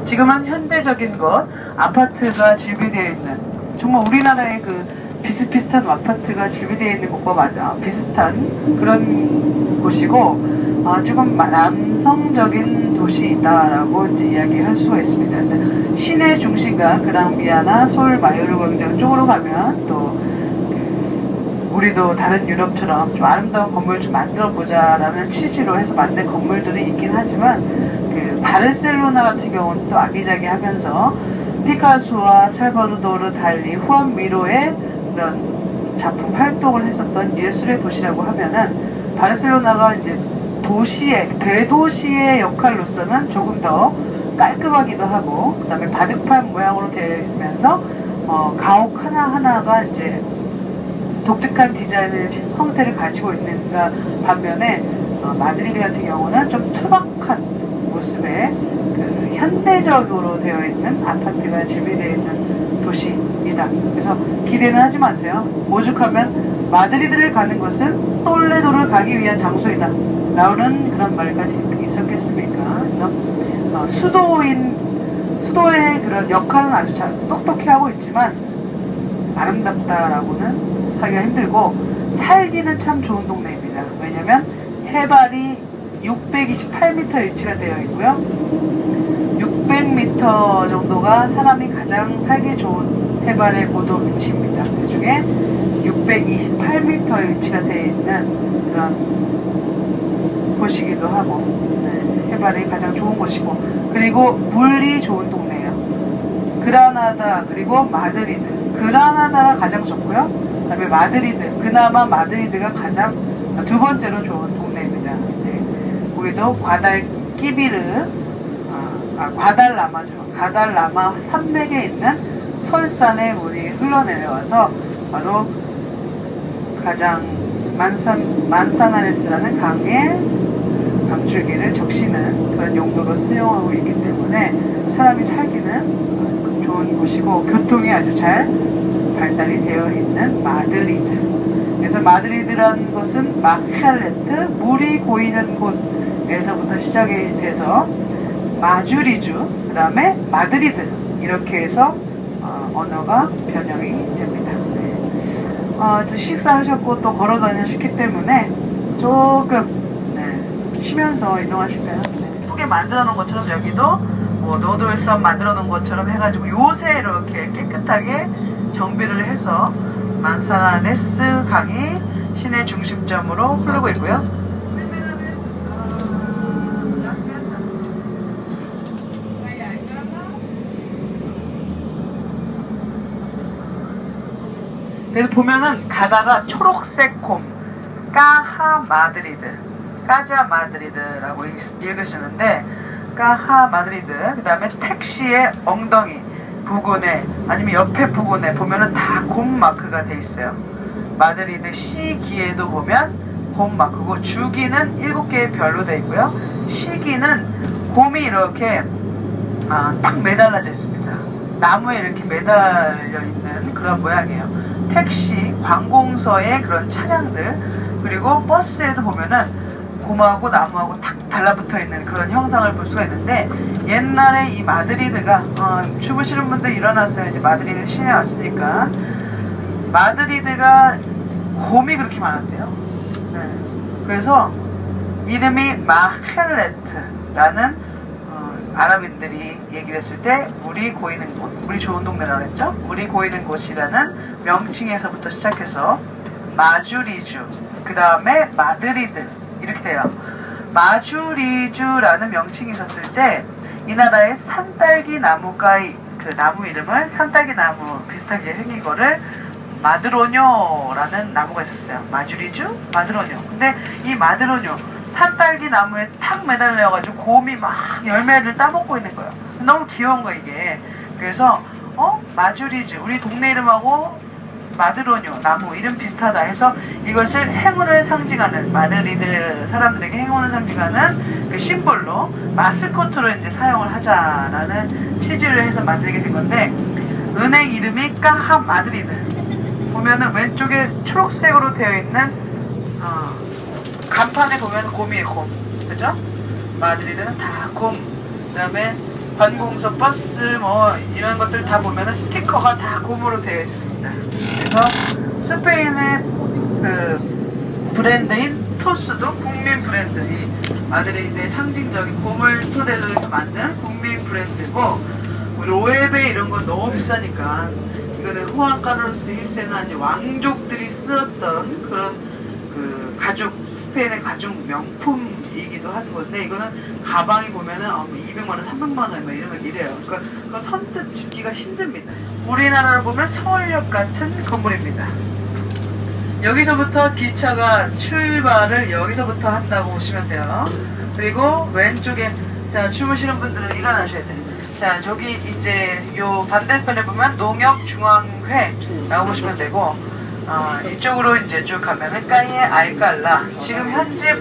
지금은 현대적인 것, 아파트가 질비되어 있는, 정말 우리나라의 그 비슷비슷한 아파트가 질비되어 있는 곳과 비슷한 그런 곳이고, 조금 남성적인 도시이다라고 이제 이야기할 수가 있습니다. 시내 중심가 그랑비아나 서울 마요르 광장 쪽으로 가면 또 우리도 다른 유럽처럼 좀 아름다운 건물 좀 만들어 보자라는 취지로 해서 만든 건물들이 있긴 하지만, 그 바르셀로나 같은 경우는 또 아기자기하면서 피카소와 살바도르 달리 후안 미로의 그런 작품 활동을 했었던 예술의 도시라고 하면은, 바르셀로나가 이제 대도시의 역할로서는 조금 더 깔끔하기도 하고, 그 다음에 바둑판 모양으로 되어 있으면서 가옥 하나하나가 이제 독특한 디자인의 형태를 가지고 있는가 반면에, 마드리드 같은 경우는 좀 투박한 모습의 그 현대적으로 되어 있는 아파트가 질비되어 있는 도시입니다. 그래서 기대는 하지 마세요. 오죽하면 마드리드를 가는 것은 똘레도를 가기 위한 장소이다 라는 그런 말까지 있었겠습니까? 그래서 수도의 그런 역할은 아주 잘 똑똑히 하고 있지만 아름답다라고는 하기가 힘들고, 살기는 참 좋은 동네입니다. 왜냐면 해발이 628m 위치가 되어 있고요. 600m 정도가 사람이 가장 살기 좋은 해발의 고도 위치입니다. 그 중에 628m 위치가 되어 있는 그런 곳이기도 하고, 해발이 가장 좋은 곳이고, 그리고 물이 좋은 동네예요. 그라나다 그리고 마드리드. 그라나다가 가장 좋고요. 그 다음에 마드리드, 그나마 마드리드가 가장 두 번째로 좋은 동네입니다. 이제 거기도 과달라마 산맥에 있는 설산의 물이 흘러내려와서 바로 가장 만사나레스라는 강의 강줄기를 적시는 그런 용도로 사용하고 있기 때문에 사람이 살기는 좋은 곳이고, 교통이 아주 잘 발달이 되어 있는 마드리드. 그래서 마드리드라는 것은 마칼레트, 물이 고이는 곳에서부터 시작이 돼서 마주리주, 그 다음에 마드리드, 이렇게 해서 언어가 변형이 됩니다. 식사하셨고 또 걸어 다니셨기 때문에 조금 쉬면서 이동하실까요? 예쁘게 만들어 놓은 것처럼 여기도 뭐 노들섬 만들어 놓은 것처럼 해가지고 요새 이렇게 깨끗하게 정비를 해서 만사나레스 강이 시내 중심점으로 흐르고 있고요. 그래서 보면은 가다가 초록색 곰, 까하 마드리드라고 읽으시는데, 까하 마드리드, 그 다음에 택시의 엉덩이 부근에 아니면 옆에 부근에 보면은 다 곰 마크가 돼 있어요. 마드리드 시기에도 보면 곰 마크고, 주기는 7개의 별로 돼 있고요. 시기는 곰이 이렇게 딱 매달라져 있습니다. 나무에 이렇게 매달려 있는 그런 모양이에요. 택시, 관공서의 그런 차량들, 그리고 버스에도 보면은 곰하고 나무하고 탁 달라붙어 있는 그런 형상을 볼 수가 있는데, 옛날에 이 마드리드가 주무시는 분들 일어나서 이제 마드리드 시내에 왔으니까, 마드리드가 곰이 그렇게 많았대요. 그래서 이름이 마헬레트라는 아랍인들이 얘기를 했을 때 물이 고이는 곳, 물이 좋은 동네라고 했죠. 물이 고이는 곳이라는 명칭에서부터 시작해서 마주리주, 그 다음에 마드리드, 이렇게 돼요. 마주리주라는 명칭이 있었을 때 이 나라의 산딸기 나무가의 그 나무 이름을, 산딸기 나무 비슷하게 생긴 거를 마드로뇨라는 나무가 있었어요. 마주리주, 마드로뇨. 근데 이 마드로뇨, 산딸기 나무에 탁 매달려가지고 곰이 막 열매를 따먹고 있는 거예요. 너무 귀여운 거 이게. 그래서 마주리주, 우리 동네 이름하고 마드로뇨 나무 이름 비슷하다 해서 이것을 행운을 상징하는, 마드리드 사람들에게 행운을 상징하는 그 심볼로, 마스코트로 이제 사용을 하자라는 취지를 해서 만들게 된 건데, 은행 이름이 까하 마드리드. 보면은 왼쪽에 초록색으로 되어 있는 간판에 보면 곰이에요. 곰, 그죠? 마드리드는 다 곰. 그 다음에 관공서 버스 뭐 이런 것들 다 보면은 스티커가 다 곰으로 되어 있습니다. 그래서 스페인의 그 브랜드인 토스도 국민 브랜드, 이 마드리드의 상징적인 곰을 토대로 해서 만든 국민 브랜드고, 로에베 이런 건 너무 비싸니까 이거는 후안 카를로스 1세나 이제 왕족들이 쓰었던 그런 그 가죽, 스페인의 가죽 명품이기도 한 건데, 이거는 가방이 보면은 200만원, 300만원 뭐 이런 거 이래요. 그러니까 그거 선뜻 집기가 힘듭니다. 우리나라로 보면 서울역 같은 건물입니다. 여기서부터 기차가 출발을 여기서부터 한다고 보시면 돼요. 그리고 왼쪽에, 자, 주무시는 분들은 일어나셔야 돼요. 자, 저기 이제 요 반대편에 보면 농협중앙회라고 보시면 되고, 이쪽으로 이제 쭉 가면은 까이에 알깔라, 지금 현재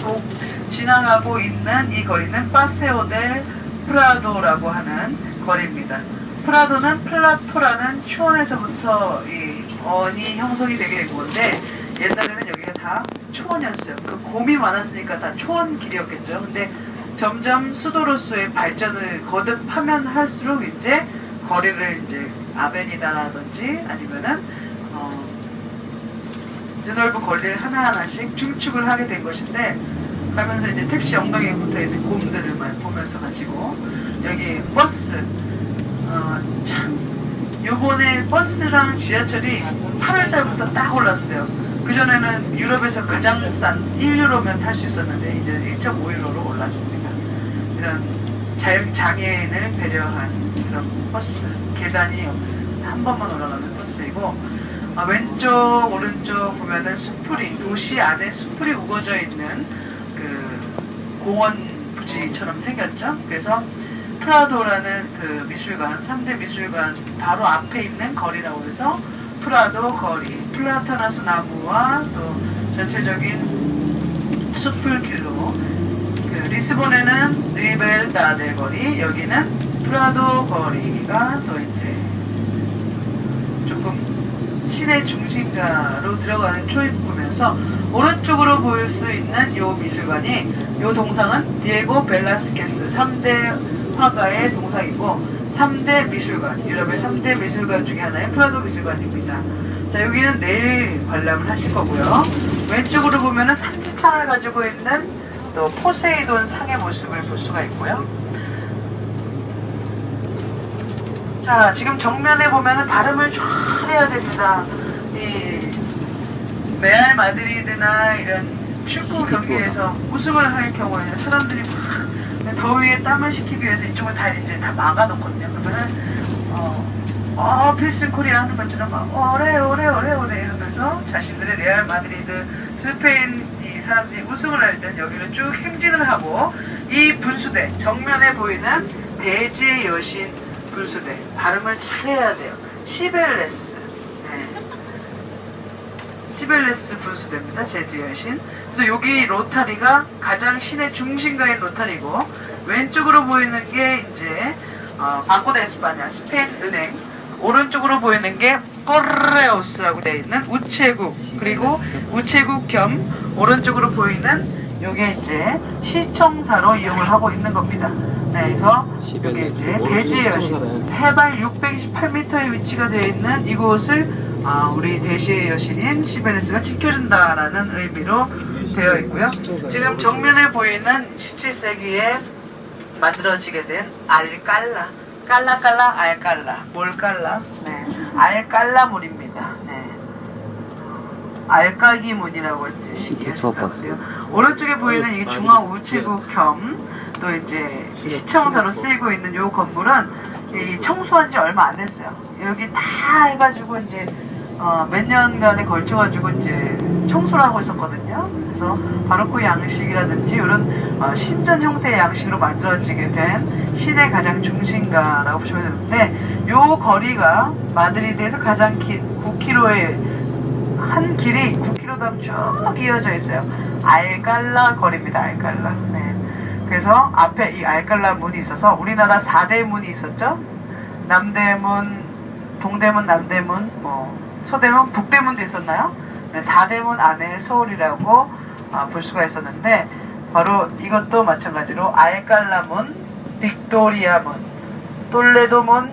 지나가고 있는 이 거리는 파세오 델 프라도라고 하는 거리입니다. 프라도는 플라토라는 초원에서부터 이 언이 형성이 되게 된 건데, 옛날에는 여기가 다 초원이었어요. 그 곰이 많았으니까 다 초원길이었겠죠. 근데 점점 수도로서의 발전을 거듭하면 할수록 이제 거리를 이제 아베니다라든지 아니면은 드넓은 거리를 하나하나씩 중축을 하게 된 것인데, 가면서 이제 택시 엉덩이에 붙어있는 곰들을만 보면서 가시고, 여기 버스, 참 요번에 버스랑 지하철이 8월달부터 딱 올랐어요. 그전에는 유럽에서 가장 싼 1유로면 탈 수 있었는데 이제 1.5유로로 올랐습니다. 이런 장애인을 배려한 그런 버스, 계단이 한 번만 올라가는 버스이고, 왼쪽 오른쪽 보면은 수풀이, 도시 안에 수풀이 우거져 있는 그 공원 부지처럼 생겼죠. 그래서 프라도라는 그 미술관, 3대 미술관 바로 앞에 있는 거리라고 해서 프라도 거리, 플라타나스 나무와 또 전체적인 숲풀길로, 그 리스본에는 리벨다델 거리, 여기는 프라도 거리가 또 이제 조금 시내 중심가로 들어가는 초입구면서, 오른쪽으로 보일 수 있는 요 미술관이, 요 동상은 디에고 벨라스케스 3대 화가의 동상이고, 3대 미술관, 유럽의 3대 미술관 중에 하나의 프라도 미술관입니다. 자, 여기는 내일 관람을 하실 거고요. 왼쪽으로 보면은 산지창을 가지고 있는 또 포세이돈 상의 모습을 볼 수가 있고요. 자, 지금 정면에 보면은 발음을 잘 해야 됩니다. 이 레알 마드리드나 이런 축구 경기에서 우승을 할 경우에는 사람들이 막 더위에 땀을 식히기 위해서 이쪽을 다 이제 다 막아놓거든요. 그러면은 필승 코리아 하는 것처럼 막 오래 이러면서 자신들의 레알 마드리드, 스페인 이 사람들이 우승을 할 땐 여기를 쭉 행진을 하고, 이 분수대, 정면에 보이는 대지의 여신 분수대, 발음을 잘해야 돼요. 시벨레스, 네. 시벨레스 분수대입니다. 대지의 여신. 그래서 여기 로타리가 가장 시내 중심가인 로타리고, 왼쪽으로 보이는 게 이제 방코 데 에스파냐, 스페인 은행, 오른쪽으로 보이는 게 코레오스라고 되어 있는 우체국, 그리고 우체국 겸 오른쪽으로 보이는 요게 이제 시청사로 이용을 하고 있는 겁니다. 네, 그래서 여기 이제 대지의 여신, 해발 628m의 위치가 되어 있는 이곳을 우리 대지의 여신인 시베레스가 지켜준다라는 의미로 되어 있고요. 지금 정면에 보이는 17세기에 만들어지게 된 알깔라, 깔라깔라 알깔라, 뭘 깔라? 네, 알깔라문입니다. 네, 알까기 문이라고 했지. 오른쪽에 보이는 이 중앙 우체국 겸 또 이제 시청사로 쓰이고 있는 이 건물은 이 청소한 지 얼마 안 됐어요. 여기 다 해가지고 이제 몇 년간에 걸쳐가지고 이제 청소를 하고 있었거든요. 그래서 바로크 양식이라든지 이런 신전 형태의 양식으로 만들어지게 된 시내 가장 중심가라고 보시면 되는데, 요 거리가 마드리드에서 가장 긴 9km의 한 길이 9km 쭉 이어져 있어요. 알깔라 거리입니다. 알깔라. 네. 그래서 앞에 이 알깔라 문이 있어서, 우리나라 4대 문이 있었죠. 남대문, 동대문, 남대문, 서대문, 북대문도 있었나요? 네, 4대문 안에 서울이라고 볼 수가 있었는데, 바로 이것도 마찬가지로 알깔라문, 빅토리아문, 솔레도문,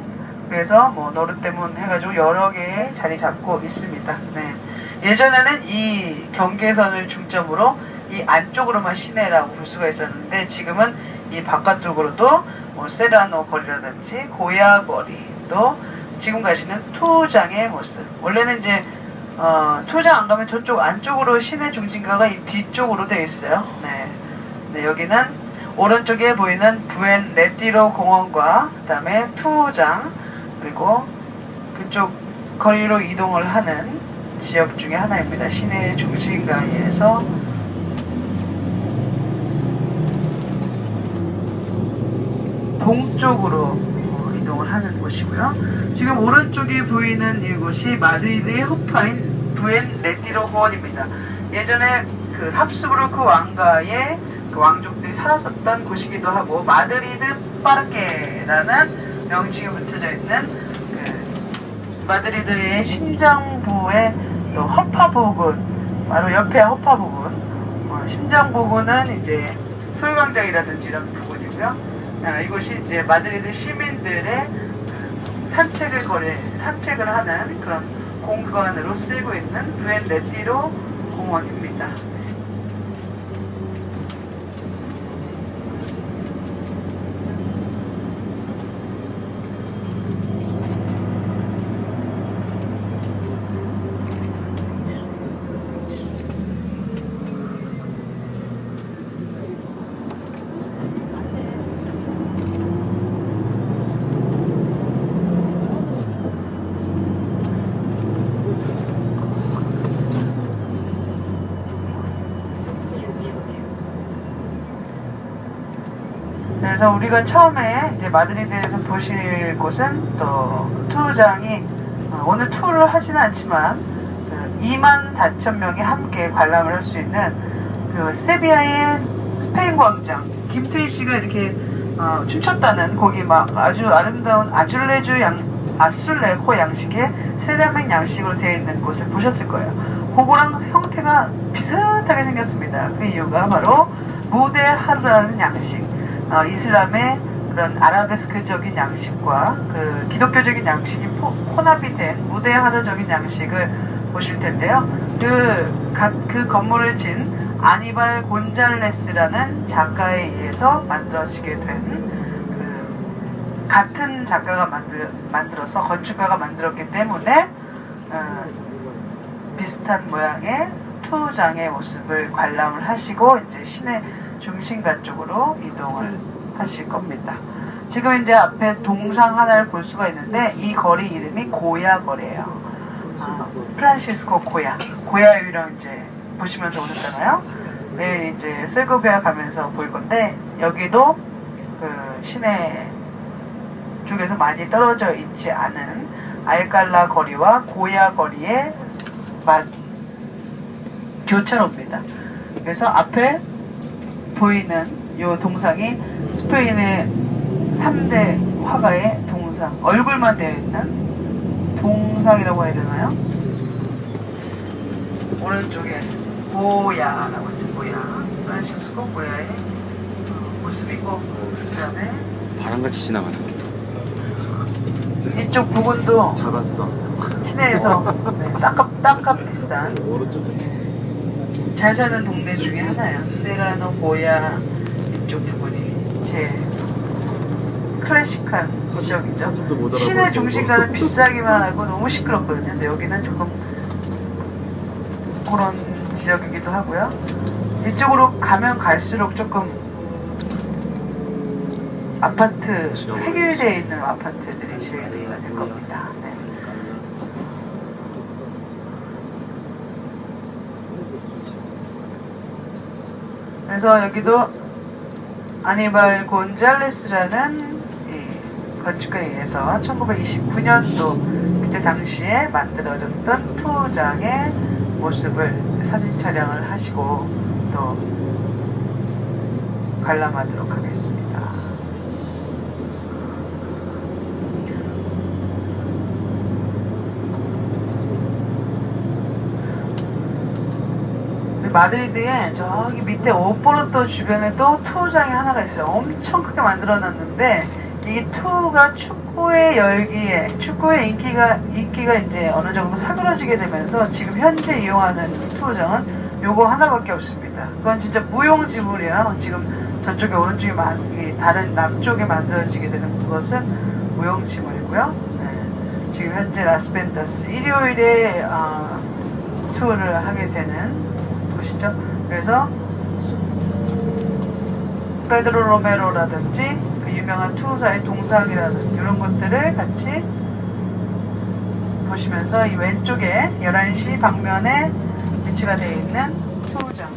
그래서 뭐 노르테문 해가지고 여러 개의 자리 잡고 있습니다. 네. 예전에는 이 경계선을 중점으로 이 안쪽으로만 시내라고 볼 수가 있었는데 지금은 이 바깥쪽으로도 뭐 세라노 거리라든지 고야 거리, 또 지금 가시는 투장의 모습. 원래는 이제 투장 안 가면 저쪽 안쪽으로 시내 중심가가 이 뒤쪽으로 되어 있어요. 네. 네, 여기는 오른쪽에 보이는 부엔 레티로 공원과 그다음에 투장, 그리고 그쪽 거리로 이동을 하는 지역 중에 하나입니다. 시내 중심가에서 동쪽으로 이동을 하는 곳이고요. 지금 오른쪽에 보이는 이곳이 마드리드의 허파인 부엔 레티로 공원입니다. 예전에 그 합스부르크 왕가의 그 왕족들이 살았었던 곳이기도 하고, 마드리드 파르케라는 명칭이 붙여져 있는 그 마드리드의 심장부의 또 허파부근, 바로 옆에 허파부근, 심장부근은 이제 소유광장이라든지 이런 부분이고요. 이곳이 이제 마드리드 시민들의 산책을 하는 그런 공간으로 쓰이고 있는 부엔 레티로 공원입니다. 그래서 우리가 처음에 이제 마드리드에서 보실 곳은 또 투어장이 오늘 투어를 하지는 않지만 24,000명이 함께 관람을 할 수 있는 그 세비야의 스페인 광장, 김태희 씨가 이렇게 춤췄다는 거기 막 아주 아름다운 아술레호 양식의 세라믹 양식으로 되어 있는 곳을 보셨을 거예요. 그거랑 형태가 비슷하게 생겼습니다. 그 이유가 바로 무대 하르라는 양식, 이슬람의 그런 아라베스크적인 양식과 그 기독교적인 양식이 혼합이 된 무대 하르적인 양식을 보실 텐데요. 그 건물을 진 아니발 곤잘레스라는 작가에 의해서 만들어지게 된 같은 작가가 만들어서 건축가가 만들었기 때문에 비슷한 모양의 투장의 모습을 관람을 하시고 이제 시내 중심가 쪽으로 이동을 하실 겁니다. 지금 이제 앞에 동상 하나를 볼 수가 있는데 이 거리 이름이 고야 거리예요. 프란시스코 고야 유령 이제 보시면서 오셨잖아요. 네, 이제 세고비아 가면서 볼 건데 여기도 그 시내 쪽에서 많이 떨어져 있지 않은 알칼라 거리와 고야 거리의 교차로입니다. 그래서 앞에 보이는 이 동상이 스페인의 3대 화가의 동상, 얼굴만 되어 있는 동상이라고 해야 되나요? 오른쪽에 고야라고 하죠. 고야, 프란시스코 고야의 모습이고, 그 다음에 바람같이 지나가는 이쪽 부분도 잡았어. 시내에서 땅값 비싼 잘 사는 동네 중에 하나예요. 세라노 고야 이쪽 부분이 제일 클래식한 지역이죠. 시내 중심가는 비싸기만 하고 너무 시끄럽거든요. 근데 여기는 조금 그런 지역이기도 하고요. 이쪽으로 가면 갈수록 조금 아파트, 획일되어 있는 아파트들이 지어지게 될 겁니다. 네. 그래서 여기도 아니발 곤잘레스라는 건축가에 의해서 1929년도 그때 당시에 만들어졌던 투장의 모습을 사진 촬영을 하시고 또 관람하도록 하겠습니다. 마드리드에 저기 밑에 오포르토 주변에도 투어장이 하나가 있어요. 엄청 크게 만들어놨는데 이 투가 축구의 열기에, 축구의 인기가 이제 어느 정도 사그러지게 되면서 지금 현재 이용하는 투구장은 요거 하나밖에 없습니다. 그건 진짜 무용지물이야. 지금 저쪽에 오른쪽에 다른 남쪽에 만들어지게 되는 그것은 무용지물이고요. 네. 지금 현재 라스벤타스 일요일에 투어를 하게 되는 곳이죠. 그래서 페드로 로메로라든지 그 유명한 투자의 동상이라든지 이런 것들을 같이 보시면서 이 왼쪽에 11시 방면에 위치가 되어 있는 투우장.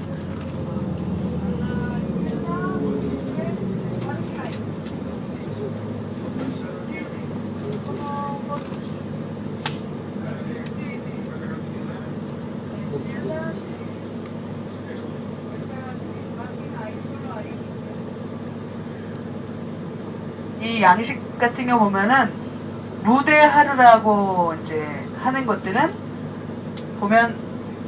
이 양식 같은 경우 보면은 무대 하루라고 이제 하는 것들은 보면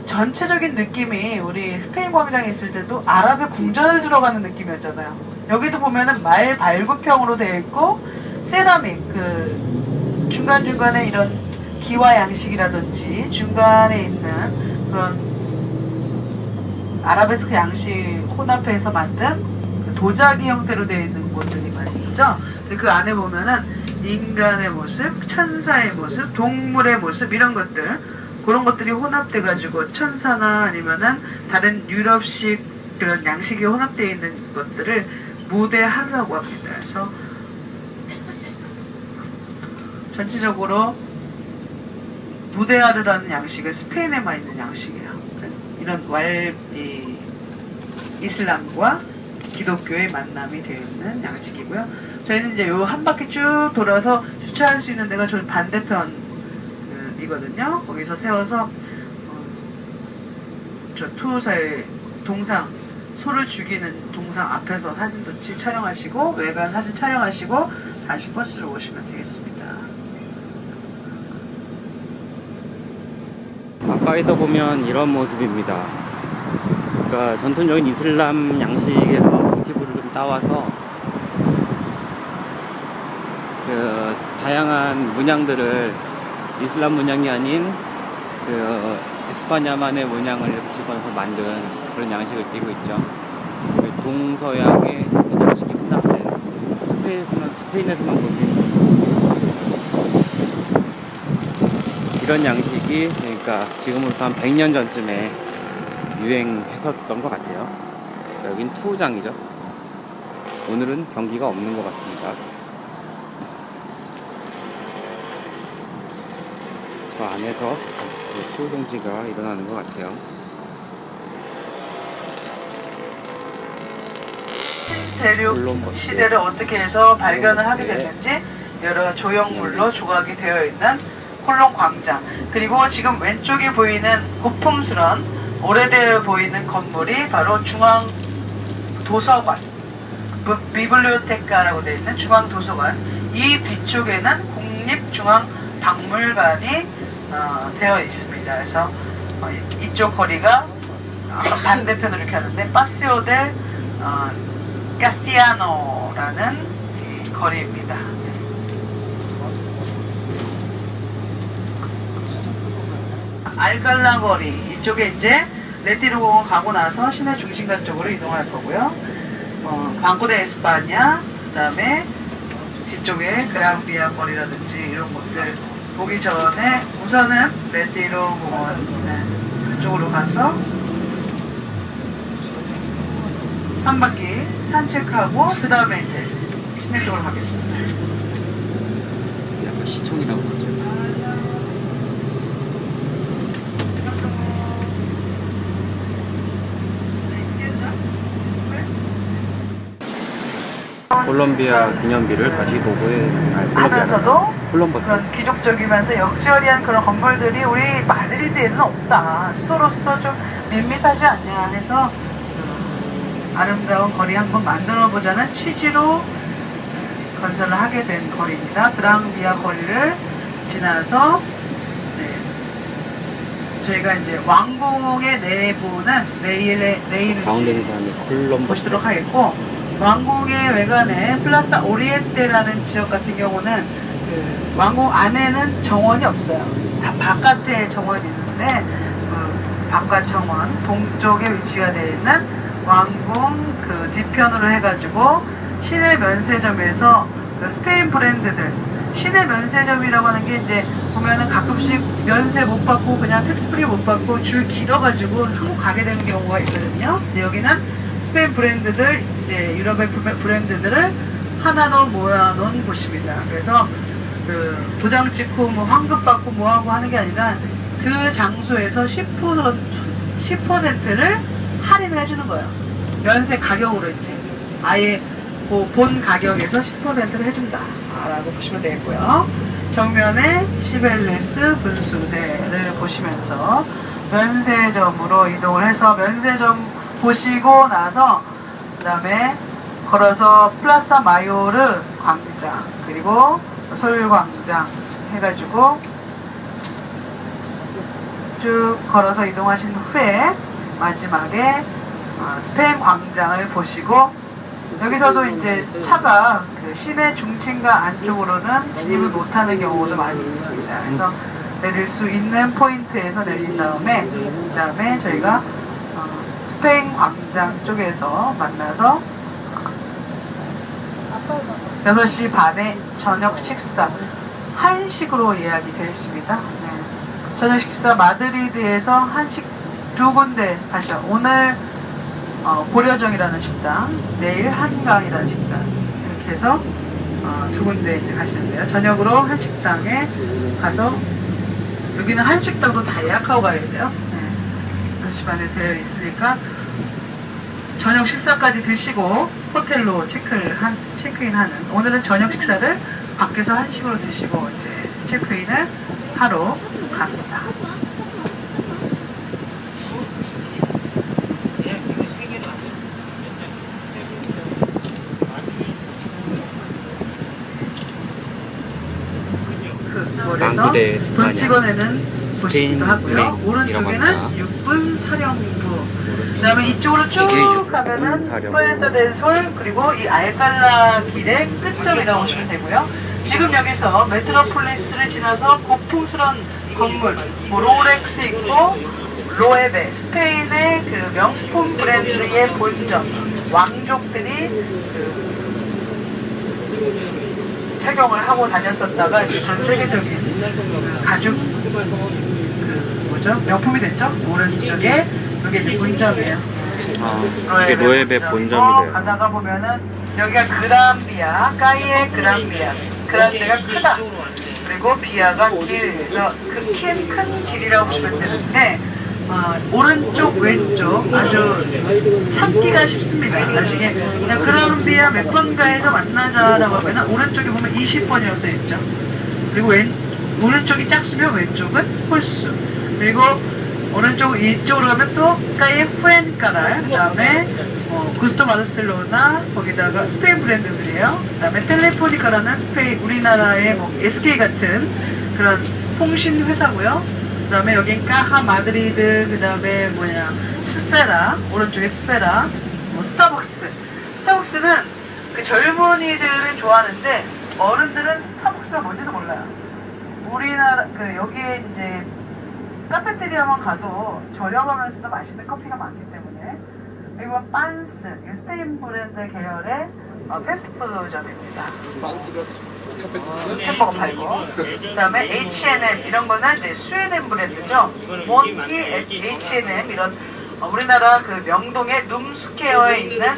전체적인 느낌이 우리 스페인 광장에 있을 때도 아랍의 궁전을 들어가는 느낌이었잖아요. 여기도 보면은 말 발구평으로 되어 있고 세라믹 그 중간중간에 이런 기와 양식이라든지 중간에 있는 그런 아라베스크 양식 혼합해서 만든 그 도자기 형태로 되어 있는 곳들이 많이 있죠. 근데 그 안에 보면은 인간의 모습, 천사의 모습, 동물의 모습 이런 것들 그런 것들이 혼합돼 가지고 천사나 아니면은 다른 유럽식 그런 양식이 혼합되어 있는 것들을 무대 하루라고 합니다. 그래서 전체적으로 무대 하루라는 양식은 스페인에만 있는 양식이에요. 이런 이슬람과 기독교의 만남이 되어 있는 양식이고요. 저희는 이제 요 한 바퀴 쭉 돌아서 주차할 수 있는 데가 저 반대편이거든요. 거기서 세워서 저 투사의 동상, 소를 죽이는 동상 앞에서 사진도 촬영하시고 외관 사진 촬영하시고 다시 버스로 오시면 되겠습니다. 가까이서 보면 이런 모습입니다. 그러니까 전통적인 이슬람 양식에서 모티브를 좀 따와서 그 다양한 문양들을 이슬람 문양이 아닌 그 에스파냐만의 문양을 이렇게 집어넣어서 만든 그런 양식을 띠고 있죠. 그 동서양의 양식이 혼합된 스페인에서만 볼 수 있는 이런 양식이 그러니까 지금으로부터 한 100년 전쯤에 유행했었던 것 같아요. 여긴 투우장이죠. 오늘은 경기가 없는 것 같습니다. 저 안에서 투우 경기가 일어나는 것 같아요. 대륙 시대를 어떻게 해서 발견을 하게 됐는지 여러 조형물로 조각이 되어 있는 콜론 광장, 그리고 지금 왼쪽에 보이는 고풍스런 오래되어 보이는 건물이 바로 중앙 도서관, 비블리오테카라고 되어 있는 중앙 도서관. 이 뒤쪽에는 국립중앙박물관이 되어 있습니다. 그래서 이쪽 거리가 반대편으로 이렇게 하는데 파시오 델 카스티아노라는 거리입니다. 알갈라 거리, 이쪽에 이제 레티로 공원 가고 나서 시내 중심가 쪽으로 이동할 거고요. 방코 데 에스파냐, 그 다음에 뒤쪽에 그랑비아 거리라든지 이런 곳들 보기 전에 우선은 레티로 공원 그쪽으로 가서 한 바퀴 산책하고 그 다음에 이제 시내 쪽으로 가겠습니다. 약간 시청이라고 그러죠. 콜롬비아 기념비를 다시 하면서도 콜럼버스. 그런 기족적이면서 역시어리한 그런 건물들이 우리 마드리드에는 없다. 수도로서 좀 밋밋하지 않냐 해서 아름다운 거리 한번 만들어 보자는 취지로 건설을 하게 된 거리입니다. 그랑비아 거리를 지나서 저희가 이제 왕궁의 내부는 내일 가운데 있는 사람이 콜럼버스. 보시도록 하겠고, 왕궁의 외관에 플라사 오리엔테라는 지역 같은 경우는 그 왕궁 안에는 정원이 없어요. 다 바깥에 정원이 있는데 그 바깥 정원 동쪽에 위치가 되어 있는 왕궁 그 뒤편으로 해가지고 시내 면세점에서 그 스페인 브랜드들 시내 면세점이라고 하는 게 이제 보면은 가끔씩 면세 못 받고 그냥 텍스프리 못 받고 줄 길어가지고 한국 가게 되는 경우가 있거든요. 근데 여기는 스페인 브랜드들 이제 유럽의 브랜드들을 하나로 모아놓은 곳입니다. 그래서 그 도장 찍고 뭐 환급 받고 뭐하고 하는 게 아니라 그 장소에서 10%를 할인을 해주는 거예요. 면세 가격으로 이제 아예 그 본 가격에서 10%를 해준다 라고 보시면 되겠고요. 정면에 시벨레스 분수대를 보시면서 면세점으로 이동을 해서 면세점 보시고 나서 그 다음에 걸어서 플라사 마요르 광장 그리고 솔광장 해가지고 쭉 걸어서 이동하신 후에 마지막에 스페인 광장을 보시고 여기서도 이제 차가 그 시내 중심가 안쪽으로는 진입을 못하는 경우도 많이 있습니다. 그래서 내릴 수 있는 포인트에서 내린 다음에 그 다음에 저희가 스페인 광장 쪽에서 만나서 6시 반에 저녁 식사 한식으로 예약이 되어 있습니다. 네. 저녁 식사 마드리드에서 한식 2군데 하셔. 오늘 고려정이라는 식당, 내일 한강이라는 식당 이렇게 해서 2군데 이제 가시는데요. 저녁으로 한식당에 가서 여기는 한식당도 다 예약하고 가야 돼요. 네. 10시 반에 되어 있으니까 저녁 식사까지 드시고 호텔로 체크인하는 오늘은 저녁 식사를 밖에서 한식으로 드시고 이제 체크인을 하러 갑니다. 그래서 돈 찍어내는 곳이기도 하고요. 오른쪽에는 육군 사령부. 그 다음에 이쪽으로 쭉 가면은 푸에르토 델 솔 그리고 이 알칼라 길의 끝점이라고 보시면 되고요. 지금 여기서 메트로폴리스를 지나서 고풍스러운 건물 뭐 롤렉스 있고 로에베 스페인의 그 명품 브랜드의 본점 왕족들이 착용을 하고 다녔었다가 이제 전 세계적인 그 가죽 뭐죠? 명품이 됐죠? 오른쪽에 이게 이제 본점이에요. 이게 로에베 본점이래요. 가다가 보면은 여기가 그란비아, 까이의 그란비아. 그란비아가 크다. 그리고 비아가 길에서 그 큰 길이라고 보시면 되는데 오른쪽 왼쪽 아주 찾기가 쉽습니다. 나중에 그냥 그란비아 몇 번가에서 만나자라고 하면 오른쪽에 보면 20번이라고 써있죠. 그리고 오른쪽이 짝수면 왼쪽은 홀수. 그리고 오른쪽 이쪽으로 가면 또 까이 푸엔카랄, 그 다음에 구스토 바르셀로나, 거기다가 스페인 브랜드들이에요. 그 다음에 텔레포니카라는 스페인 우리나라의 뭐 SK 같은 그런 통신 회사고요. 그 다음에 여긴 까하 마드리드, 그 다음에 스페라, 오른쪽에 스페라, 스타벅스. 스타벅스는 그 젊은이들은 좋아하는데 어른들은 스타벅스가 뭔지도 몰라요. 우리나라 여기에 이제 카페테리아만 가도 저렴하면서도 맛있는 커피가 많기 때문에. 그리고 빤스, 스페인 브랜드 계열의 패스트푸드점입니다. 햄버거 팔고. 그 다음에 H&M 이런 거는 이제 스웨덴 브랜드죠. 몬티, H&M 이런 우리나라 그 명동의 룸스퀘어에 있는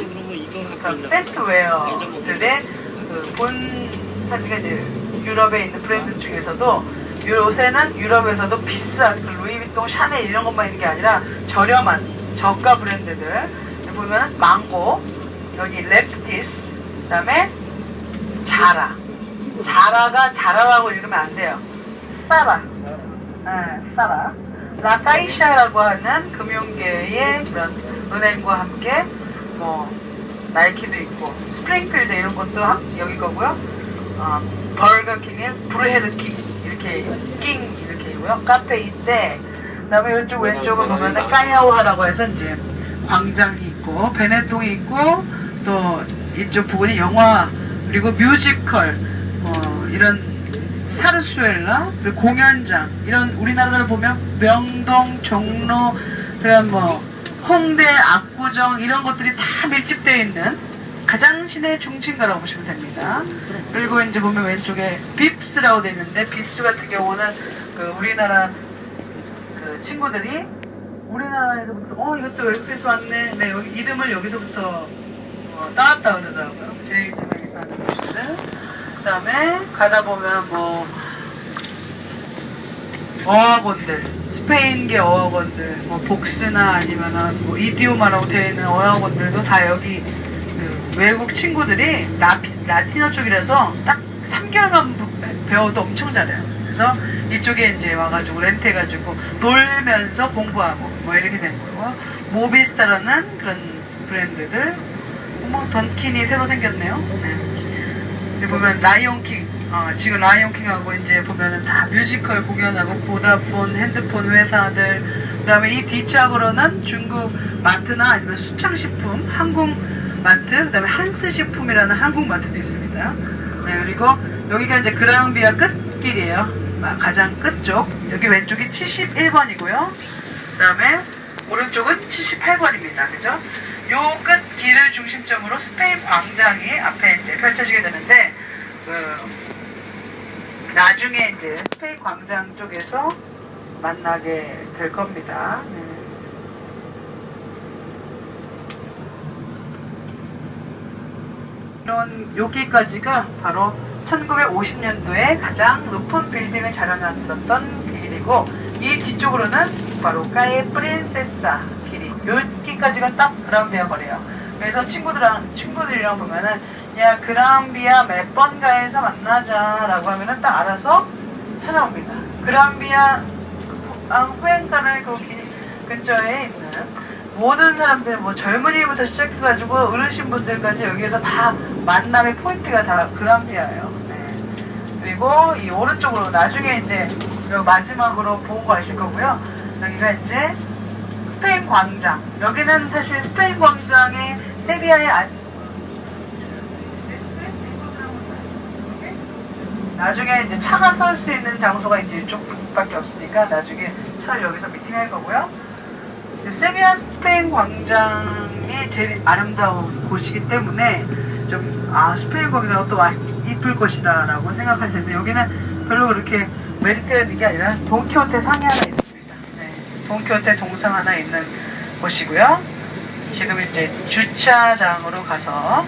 그 패스트웨어들의 그 본사가 이제 유럽에 있는 브랜드 중에서도 요새는 유럽에서도 비싼 그 루이비통, 샤넬 이런 것만 있는 게 아니라 저렴한 저가 브랜드들 보면 망고, 여기 랩티스, 그 다음에 자라. 자라가 자라라고 읽으면 안 돼요. 사라. 네, 사라. 라카이샤라고 하는 금융계의 그런 은행과 함께 나이키도 있고 스프링필드 이런 것도 여기 거고요. 버거킹의 브루헤르킹 이렇게 있고요. 카페인데 그다음에 이쪽 왼쪽을 보면은 까야오하라고 해서 이제 광장이 있고 베네통이 있고 또 이쪽 부분이 영화 그리고 뮤지컬 이런 사르수엘라 그리고 공연장 이런 우리나라를 보면 명동, 종로 그런 뭐 홍대, 압구정 이런 것들이 다 밀집되어 있는 가장 시내 중심가라고 보시면 됩니다. 그리고 이제 보면 왼쪽에 빕스라고 되어 있는데 빕스 같은 경우는 그 우리나라 그 친구들이 우리나라에서부터 이것도 외국에서 왔네. 네, 여기 이름을 여기서부터 따왔다 그러더라고요. 제일 유명한 곳들. 그 다음에 가다 보면 뭐 어학원들, 스페인계 어학원들, 뭐 복스나 아니면은 뭐 이디오마라고 되어 있는 어학원들도 다 여기 그 외국 친구들이 라티노 쪽이라서 딱 3개월만 배워도 엄청 잘해요. 그래서 이쪽에 이제 와가지고 렌트해가지고 놀면서 공부하고 뭐 이렇게 된 거고 모비스타라는 그런 브랜드들 뭐 던킨이 새로 생겼네요. 네. 여기 보면 라이온킹 지금 라이온킹하고 이제 보면은 다 뮤지컬 공연하고 보다폰 핸드폰 회사들 그 다음에 이 뒤쪽으로는 중국 마트나 아니면 수창식품 한국 마트 그 다음에 한스식품이라는 한국 마트도 있습니다. 네, 그리고 여기가 이제 그랑비아 끝길이에요. 가장 끝쪽 여기 왼쪽이 71번이고요 그 다음에 오른쪽은 78번입니다. 그죠? 요 끝 길을 중심점으로 스페인 광장이 앞에 이제 펼쳐지게 되는데 나중에 이제 스페인 광장 쪽에서 만나게 될 겁니다. 네. 이런 여기까지가 바로 1950년도에 가장 높은 빌딩을 자라났었던 길이고 이 뒤쪽으로는 바로 까에 프린세사 길이 여기까지가 딱 그랑비아 거리예요. 그래서 친구들이랑 보면은 야 그랑비아 몇 번가에서 만나자 라고 하면은 딱 알아서 찾아옵니다. 그랑비아 후행가는 그 길 근처에 있는 모든 사람들 뭐 젊은이부터 시작해가지고 어르신분들까지 여기에서 다 만남의 포인트가 다 그랑비아예요. 네. 그리고 이 오른쪽으로 나중에 이제 마지막으로 보고 가실 거고요. 여기가 이제 스페인 광장. 여기는 사실 스페인 광장이 세비야의 나중에 이제 차가 설 수 있는 장소가 이제 이쪽밖에 없으니까 나중에 차를 여기서 미팅할 거고요. 세비야 스페인 광장이 제일 아름다운 곳이기 때문에 좀 스페인 광장은 또 이쁠 것이다 라고 생각할 텐데 여기는 별로 그렇게 메리트가 있는 게 아니라 돈키호테 상이 하나 있습니다. 네, 돈키호테 동상 하나 있는 곳이고요. 지금 이제 주차장으로 가서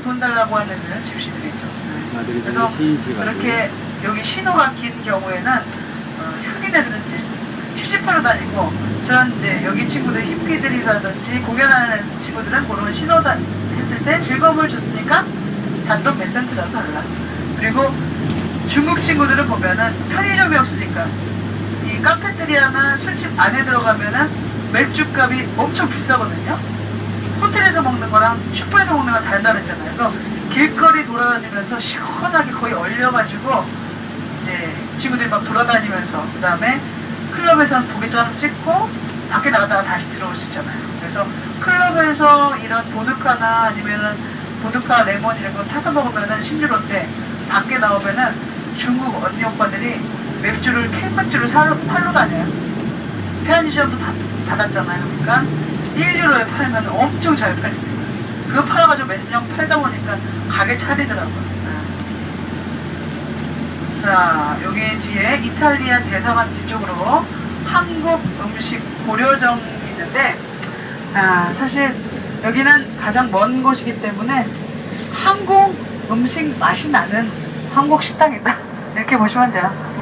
돈 달라고 하는 집시들이 있죠. 네. 그래서 그렇게 여기 신호가 긴 경우에는 흑인애들은 이제 휴지파로 다니고 전 이제 여기 친구들 히피들이라든지 공연하는 친구들은 그런 신호 했을 때 즐거움을 줬으니까 단돈 몇 센트라도 달라. 그리고 중국 친구들은 보면은 편의점이 없으니까 이 카페테리아나 술집 안에 들어가면은 맥주값이 엄청 비싸거든요. 호텔에서 먹는 거랑 슈퍼에서 먹는 거랑 다르잖아요. 그래서 길거리 돌아다니면서 시원하게 거의 얼려가지고 이제 친구들이 막 돌아다니면서 그 다음에 클럽에서는 도기장 찍고 밖에 나갔다가 다시 들어올 수 있잖아요. 그래서 클럽에서 이런 보드카나 아니면은 보드카 레몬 이런 거 타서 먹으면은 10유로인데 밖에 나오면은 중국 언니 오빠들이 맥주를 캔맥주를 팔러 다녀요. 편의점도 닫았잖아요. 그러니까 1유로에 팔면 엄청 잘 팔립니다. 그거 팔아가지고 몇 년 팔다 보니까 가게 차리더라고요. 자, 여기 뒤에 이탈리아 대사관 뒤쪽으로 한국 음식 고려정이 있는데 사실 여기는 가장 먼 곳이기 때문에 한국 음식 맛이 나는 한국 식당이다 이렇게 보시면 돼요.